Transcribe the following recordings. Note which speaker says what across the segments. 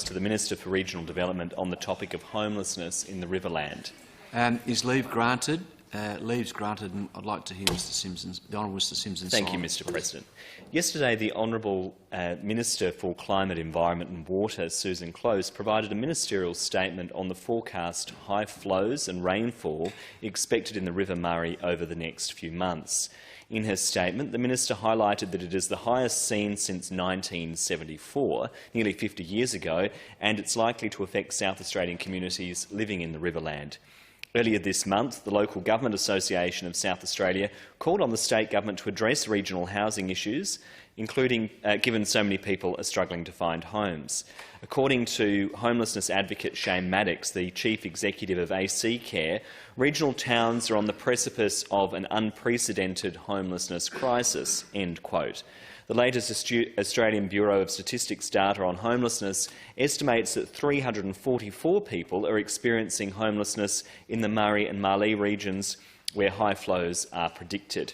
Speaker 1: To the Minister for Regional Development on the topic of homelessness in the Riverland.
Speaker 2: Is leave granted? Leave's granted, and I'd like to hear the Honourable Mr Simpson.
Speaker 1: Thank you, Mr President. Yesterday, the Honourable Minister for Climate, Environment and Water, Susan Close, provided a ministerial statement on the forecast high flows and rainfall expected in the River Murray over the next few months. In her statement, the minister highlighted that it is the highest seen since 1974, nearly 50 years ago, and it's likely to affect South Australian communities living in the Riverland. Earlier this month, the Local Government Association of South Australia called on the state government to address regional housing issues, including given so many people are struggling to find homes. According to homelessness advocate Shane Maddox, the chief executive of AC Care, regional towns are on the precipice of an unprecedented homelessness crisis. End quote. The latest Australian Bureau of Statistics data on homelessness estimates that 344 people are experiencing homelessness in the Murray and Marlee regions where high flows are predicted.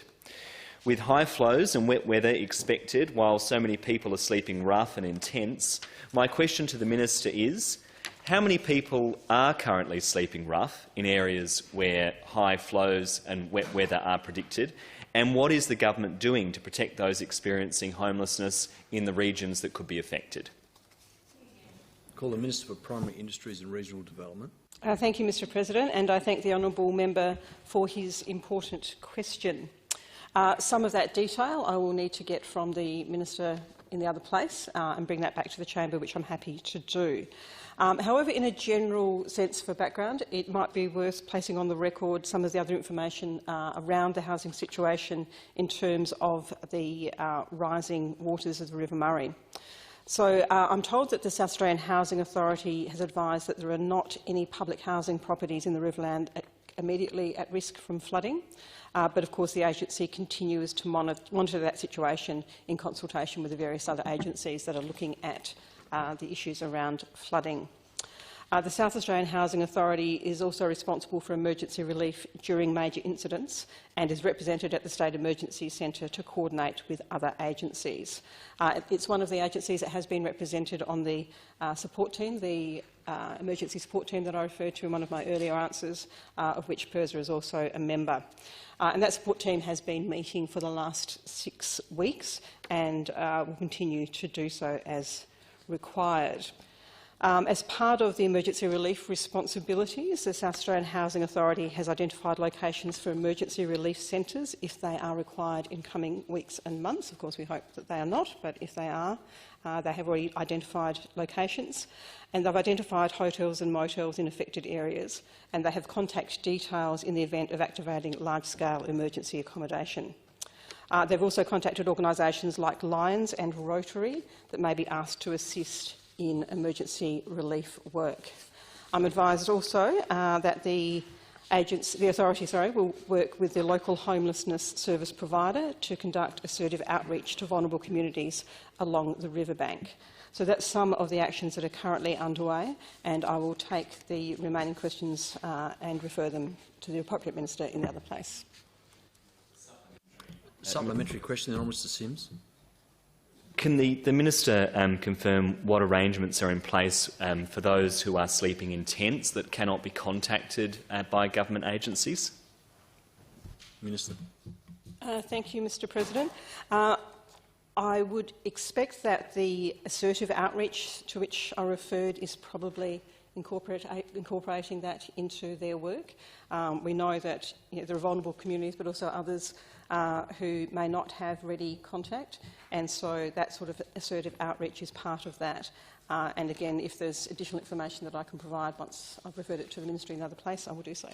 Speaker 1: With high flows and wet weather expected while so many people are sleeping rough and in tents, my question to the Minister is, how many people are currently sleeping rough in areas where high flows and wet weather are predicted? And what is the government doing to protect those experiencing homelessness in the regions that could be affected?
Speaker 2: Call the Minister for Primary Industries and Regional Development.
Speaker 3: Thank you, Mr President, and I thank the honourable member for his important question. Some of that detail I will need to get from the minister in the other place and bring that back to the chamber, which I'm happy to do. However, in a general sense for background, it might be worth placing on the record some of the other information around the housing situation in terms of the rising waters of the River Murray. So I'm told that the South Australian Housing Authority has advised that there are not any public housing properties in the Riverland immediately at risk from flooding, but of course the agency continues to monitor that situation in consultation with the various other agencies that are looking at the issues around flooding. The South Australian Housing Authority is also responsible for emergency relief during major incidents and is represented at the State Emergency Centre to coordinate with other agencies. It's one of the agencies that has been represented on the support team, the emergency support team that I referred to in one of my earlier answers, of which PIRSA is also a member. And that support team has been meeting for the last 6 weeks and will continue to do so as required. As part of the emergency relief responsibilities, the South Australian Housing Authority has identified locations for emergency relief centres if they are required in coming weeks and months. Of course, we hope that they are not, but if they are, they have already identified locations. And they've identified hotels and motels in affected areas, and they have contact details in the event of activating large-scale emergency accommodation. They've also contacted organisations like Lions and Rotary that may be asked to assist in emergency relief work. I'm advised also that the authority will work with the local homelessness service provider to conduct assertive outreach to vulnerable communities along the riverbank. So that's some of the actions that are currently underway, and I will take the remaining questions and refer them to the appropriate minister in the other place.
Speaker 2: Supplementary question, then, Mr Sims.
Speaker 1: Can the minister confirm what arrangements are in place for those who are sleeping in tents that cannot be contacted by government agencies?
Speaker 2: Minister.
Speaker 3: Thank you, Mr President. I would expect that the assertive outreach to which I referred is probably incorporating that into their work. We know that there are vulnerable communities, but also others who may not have ready contact, and so that sort of assertive outreach is part of that. And again, if there's additional information that I can provide once I've referred it to the Ministry in another place, I will do so.